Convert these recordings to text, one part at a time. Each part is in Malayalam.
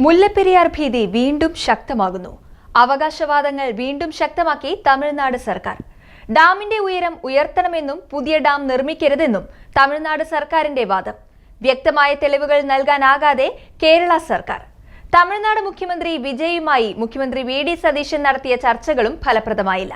മുല്ലപ്പെരിയാർ ഭീതി വീണ്ടും ശക്തമാകുന്നു. അവകാശവാദങ്ങൾ വീണ്ടും ശക്തമാക്കി തമിഴ്നാട് സർക്കാർ. ഡാമിന്റെ ഉയരം ഉയർത്തണമെന്നും പുതിയ ഡാം നിർമ്മിക്കരുതെന്നും തമിഴ്നാട് സർക്കാരിന്റെ വാദം. വ്യക്തമായ തെളിവുകൾ നൽകാനാകാതെ കേരള സർക്കാർ. തമിഴ്നാട് മുഖ്യമന്ത്രി വിജയുമായി മുഖ്യമന്ത്രി വി.ഡി. സതീശൻ നടത്തിയ ചർച്ചകളും ഫലപ്രദമായില്ല.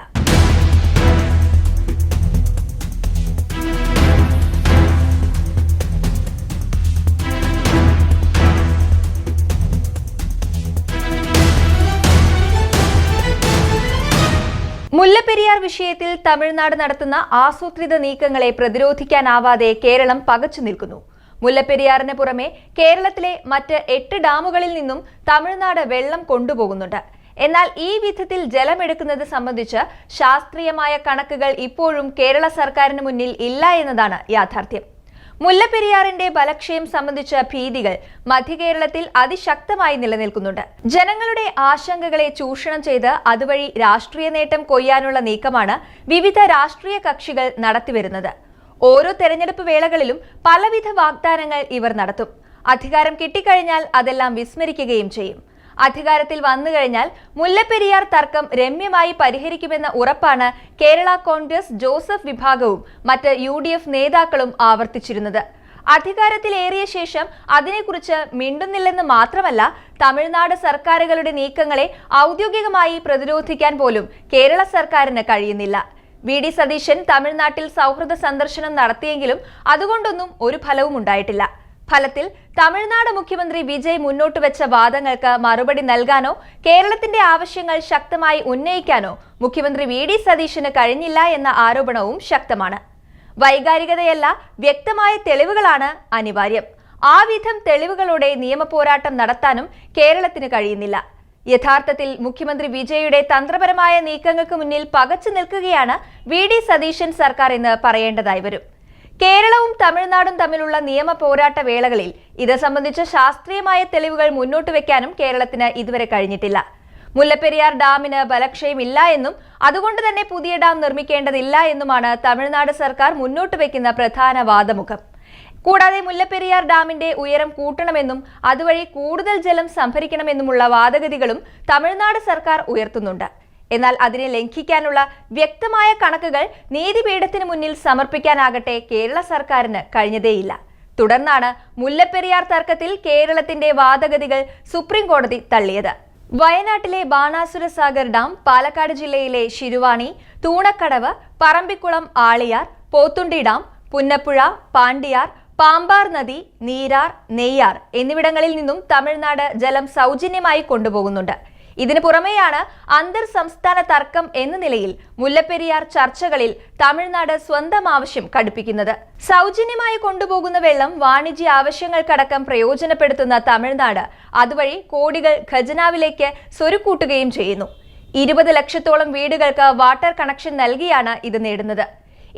മുല്ലപ്പെരിയാർ വിഷയത്തിൽ തമിഴ്നാട് നടത്തുന്ന ആസൂത്രിത നീക്കങ്ങളെ പ്രതിരോധിക്കാനാവാതെ കേരളം പകച്ചു നിൽക്കുന്നു. മുല്ലപ്പെരിയാറിന് പുറമെ കേരളത്തിലെ മറ്റ് 8 ഡാമുകളിൽ നിന്നും തമിഴ്നാട് വെള്ളം കൊണ്ടുപോകുന്നുണ്ട്. എന്നാൽ ഈ വിധത്തിൽ ജലമെടുക്കുന്നത് സംബന്ധിച്ച് ശാസ്ത്രീയമായ കണക്കുകൾ ഇപ്പോഴും കേരള സർക്കാരിന് മുന്നിൽ ഇല്ല എന്നതാണ് യാഥാർത്ഥ്യം. മുല്ലപ്പെരിയാറിന്റെ ബലക്ഷയം സംബന്ധിച്ച ഭീതികൾ മധ്യകേരളത്തിൽ അതിശക്തമായി നിലനിൽക്കുന്നുണ്ട്. ജനങ്ങളുടെ ആശങ്കകളെ ചൂഷണം ചെയ്ത് അതുവഴി രാഷ്ട്രീയ നേട്ടം കൊയ്യാനുള്ള നീക്കമാണ് വിവിധ രാഷ്ട്രീയ കക്ഷികൾ നടത്തിവരുന്നത്. ഓരോ തെരഞ്ഞെടുപ്പ് വേളകളിലും പലവിധ വാഗ്ദാനങ്ങൾ ഇവർ നടത്തും. അധികാരം കിട്ടിക്കഴിഞ്ഞാൽ അതെല്ലാം വിസ്മരിക്കുകയും ചെയ്യും. അധികാരത്തിൽ വന്നു കഴിഞ്ഞാൽ മുല്ലപ്പെരിയാർ തർക്കം രമ്യമായി പരിഹരിക്കുമെന്ന ഉറപ്പാണ് കേരള കോൺഗ്രസ് ജോസഫ് വിഭാഗവും മറ്റ് UDF നേതാക്കളും ആവർത്തിച്ചിരുന്നത്. അധികാരത്തിലേറിയ ശേഷം അതിനെക്കുറിച്ച് മിണ്ടുന്നില്ലെന്ന് മാത്രമല്ല, തമിഴ്നാട് സർക്കാരുകളുടെ നീക്കങ്ങളെ ഔദ്യോഗികമായി പ്രതിരോധിക്കാൻ പോലും കേരള സർക്കാരിന് കഴിയുന്നില്ല. വി.ഡി. സതീശൻ തമിഴ്നാട്ടിൽ സൗഹൃദ സന്ദർശനം നടത്തിയെങ്കിലും അതുകൊണ്ടൊന്നും ഒരു ഫലവും ഉണ്ടായിട്ടില്ല. ഫലത്തിൽ തമിഴ്നാട് മുഖ്യമന്ത്രി വിജയ് മുന്നോട്ട് വെച്ച വാദങ്ങൾക്ക് മറുപടി നൽകാനോ കേരളത്തിന്റെ ആവശ്യങ്ങൾ ശക്തമായി ഉന്നയിക്കാനോ മുഖ്യമന്ത്രി വി.ഡി. സതീശന് കഴിഞ്ഞില്ല എന്ന ആരോപണവും ശക്തമാണ്. വൈകാരികതയല്ല, വ്യക്തമായ തെളിവുകളാണ് അനിവാര്യം. ആ വിധം തെളിവുകളോടെ നിയമപോരാട്ടം നടത്താനും കേരളത്തിന് കഴിയുന്നില്ല. യഥാർത്ഥത്തിൽ മുഖ്യമന്ത്രി വിജയുടെ തന്ത്രപരമായ നീക്കങ്ങൾക്ക് മുന്നിൽ പകച്ചു നിൽക്കുകയാണ് വി.ഡി. സതീശൻ സർക്കാർ എന്ന് പറയേണ്ടതായി വരും. കേരളവും തമിഴ്നാടും തമ്മിലുള്ള നിയമ പോരാട്ട വേളകളിൽ ഇത് സംബന്ധിച്ച ശാസ്ത്രീയമായ തെളിവുകൾ മുന്നോട്ട് വെക്കാനും കേരളത്തിന് ഇതുവരെ കഴിഞ്ഞിട്ടില്ല. മുല്ലപ്പെരിയാർ ഡാമിന് ബലക്ഷയമില്ല എന്നും അതുകൊണ്ട് തന്നെ പുതിയ ഡാം നിർമ്മിക്കേണ്ടതില്ല എന്നുമാണ് തമിഴ്നാട് സർക്കാർ മുന്നോട്ട് വെക്കുന്ന പ്രധാന വാദമുഖം. കൂടാതെ മുല്ലപ്പെരിയാർ ഡാമിന്റെ ഉയരം കൂട്ടണമെന്നും അതുവഴി കൂടുതൽ ജലം സംഭരിക്കണമെന്നുമുള്ള വാദഗതികളും തമിഴ്നാട് സർക്കാർ ഉയർത്തുന്നുണ്ട്. എന്നാൽ അതിനെ ലംഘിക്കാനുള്ള വ്യക്തമായ കണക്കുകൾ നീതിപീഠത്തിന് മുന്നിൽ സമർപ്പിക്കാനാകട്ടെ കേരള സർക്കാരിന് കഴിഞ്ഞതേയില്ല. തുടർന്നാണ് മുല്ലപ്പെരിയാർ തർക്കത്തിൽ കേരളത്തിന്റെ വാദഗതികൾ സുപ്രീം കോടതി തള്ളിയത്. വയനാട്ടിലെ ബാണാസുര സാഗർ ഡാം, പാലക്കാട് ജില്ലയിലെ ശിരുവാണി, തൂണക്കടവ്, പറമ്പിക്കുളം, ആളിയാർ, പോത്തുണ്ടി ഡാം, പുന്നപ്പുഴ, പാണ്ടിയാർ, പാമ്പാർ നദി, നീരാർ, നെയ്യാർ എന്നിവിടങ്ങളിൽ നിന്നും തമിഴ്നാട് ജലം സൗജന്യമായി കൊണ്ടുപോകുന്നുണ്ട്. ഇതിനു പുറമെയാണ് അന്തർ സംസ്ഥാന തർക്കം എന്ന നിലയിൽ മുല്ലപ്പെരിയാർ ചർച്ചകളിൽ തമിഴ്നാട് സ്വന്തം ആവശ്യം കടുപ്പിക്കുന്നത്. സൗജന്യമായി കൊണ്ടുപോകുന്ന വെള്ളം വാണിജ്യ ആവശ്യങ്ങൾക്കടക്കം പ്രയോജനപ്പെടുത്തുന്ന തമിഴ്നാട് അതുവഴി കോടികൾ ഖജനാവിലേക്ക് സ്വരുക്കൂട്ടുകയും ചെയ്യുന്നു. 20 ലക്ഷത്തോളം വീടുകൾക്ക് വാട്ടർ കണക്ഷൻ നൽകിയാണ് ഇത് നേടുന്നത്.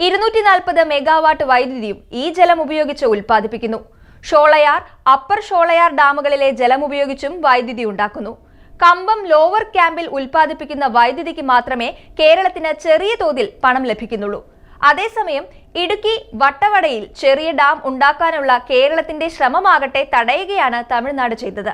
240 മെഗാവാട്ട് വൈദ്യുതിയും ഈ ജലം ഉപയോഗിച്ച് ഉൽപ്പാദിപ്പിക്കുന്നു. ഷോളയാർ, അപ്പർ ഷോളയാർ ഡാമുകളിലെ ജലം ഉപയോഗിച്ചും വൈദ്യുതി ഉണ്ടാക്കുന്നു. കമ്പം ലോവർ ക്യാമ്പിൽ ഉൽപ്പാദിപ്പിക്കുന്ന വൈദ്യുതിക്ക് മാത്രമേ കേരളത്തിന് ചെറിയ തോതിൽ പണം ലഭിക്കുന്നുള്ളൂ. അതേസമയം ഇടുക്കി വട്ടവടയിൽ ചെറിയ ഡാം ഉണ്ടാക്കാനുള്ള കേരളത്തിന്റെ ശ്രമമാകട്ടെ തടയുകയാണ് തമിഴ്നാട് ചെയ്തത്.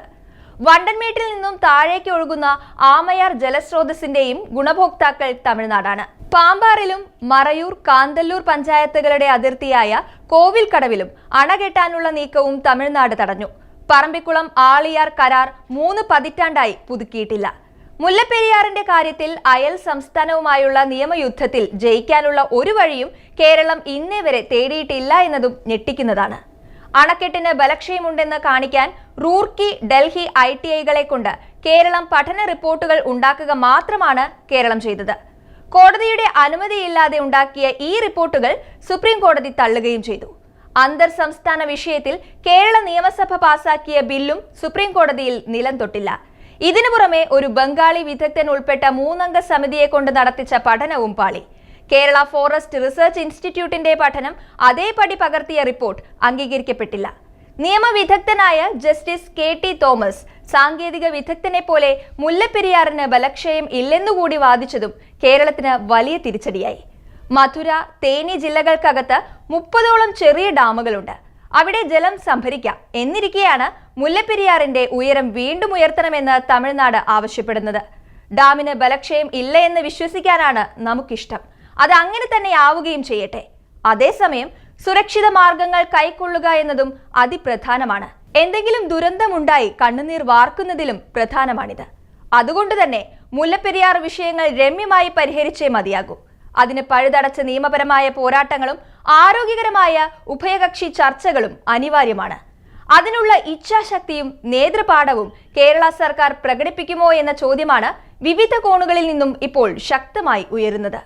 വണ്ടൻമേട്ടിൽ നിന്നും താഴേക്ക് ഒഴുകുന്ന ആമയാർ ജലസ്രോതസ്സിന്റെയും ഗുണഭോക്താക്കൾ തമിഴ്നാടാണ്. പാമ്പാറിലും മറയൂർ, കാന്തല്ലൂർ പഞ്ചായത്തുകളുടെ അതിർത്തിയായ കോവിൽക്കടവിലും അണ കെട്ടാനുള്ള നീക്കവും തമിഴ്നാട് തടഞ്ഞു. പറമ്പിക്കുളം, ആളിയാർ കരാർ 3 പതിറ്റാണ്ടായി പുതുക്കിയിട്ടില്ല. മുല്ലപ്പെരിയാറിന്റെ കാര്യത്തിൽ അയൽ സംസ്ഥാനവുമായുള്ള നിയമയുദ്ധത്തിൽ ജയിക്കാനുള്ള ഒരു വഴിയും കേരളം ഇന്നേ വരെ തേടിയിട്ടില്ല എന്നതും ഞെട്ടിക്കുന്നതാണ്. അണക്കെട്ടിന് ബലക്ഷയമുണ്ടെന്ന് കാണിക്കാൻ റൂർക്കി, ഡൽഹി ITIകളെ കൊണ്ട് കേരളം പഠന റിപ്പോർട്ടുകൾ ഉണ്ടാക്കുക മാത്രമാണ് കേരളം ചെയ്തത്. കോടതിയുടെ അനുമതിയില്ലാതെ ഉണ്ടാക്കിയ ഈ റിപ്പോർട്ടുകൾ സുപ്രീം കോടതി തള്ളുകയും ചെയ്തു. അന്തർ സംസ്ഥാന വിഷയത്തിൽ കേരള നിയമസഭ പാസാക്കിയ ബില്ലും സുപ്രീം കോടതിയിൽ നിലം തൊട്ടില്ല. ഇതിനു പുറമെ ഒരു ബംഗാളി വിദഗ്ധൻ ഉൾപ്പെട്ട 3 അംഗ സമിതിയെ കൊണ്ട് നടത്തിച്ച പഠനവും പാളി. കേരള ഫോറസ്റ്റ് റിസർച്ച് ഇൻസ്റ്റിറ്റ്യൂട്ടിന്റെ പഠനം അതേപടി പകർത്തിയ റിപ്പോർട്ട് അംഗീകരിക്കപ്പെട്ടില്ല. നിയമവിദഗ്ധനായ ജസ്റ്റിസ് KT തോമസ് സാങ്കേതിക വിദഗ്ധനെ പോലെ മുല്ലപ്പെരിയാറിന് ബലക്ഷയം ഇല്ലെന്നുകൂടി വാദിച്ചതും കേരളത്തിന് വലിയ തിരിച്ചടിയായി. മധുര, തേനി ജില്ലകൾക്കകത്ത് 30ഓളം ചെറിയ ഡാമുകളുണ്ട്. അവിടെ ജലം സംഭരിക്കാം എന്നിരിക്കെയാണ് മുല്ലപ്പെരിയാറിന്റെ ഉയരം വീണ്ടും ഉയർത്തണമെന്ന് തമിഴ്നാട് ആവശ്യപ്പെടുന്നത്. ഡാമിന് ബലക്ഷയം ഇല്ല എന്ന് വിശ്വസിക്കാനാണ് നമുക്കിഷ്ടം. അത് അങ്ങനെ തന്നെ ആവുകയും ചെയ്യട്ടെ. അതേസമയം സുരക്ഷിത മാർഗങ്ങൾ കൈക്കൊള്ളുക എന്നതും അതിപ്രധാനമാണ്. എന്തെങ്കിലും ദുരന്തമുണ്ടായി കണ്ണുനീർ വാർക്കുന്നതിലും പ്രധാനമാണിത്. അതുകൊണ്ട് തന്നെ മുല്ലപ്പെരിയാർ വിഷയങ്ങൾ രമ്യമായി പരിഹരിച്ചേ മതിയാകൂ. അതിന് പഴുതടച്ച നിയമപരമായ പോരാട്ടങ്ങളും ആരോഗ്യകരമായ ഉഭയകക്ഷി ചർച്ചകളും അനിവാര്യമാണ്. അതിനുള്ള ഇച്ഛാശക്തിയും നേതൃപാടവും കേരള സർക്കാർ പ്രകടിപ്പിക്കുമോ എന്ന ചോദ്യമാണ് വിവിധ കോണുകളിൽ നിന്നും ഇപ്പോൾ ശക്തമായി ഉയരുന്നത്.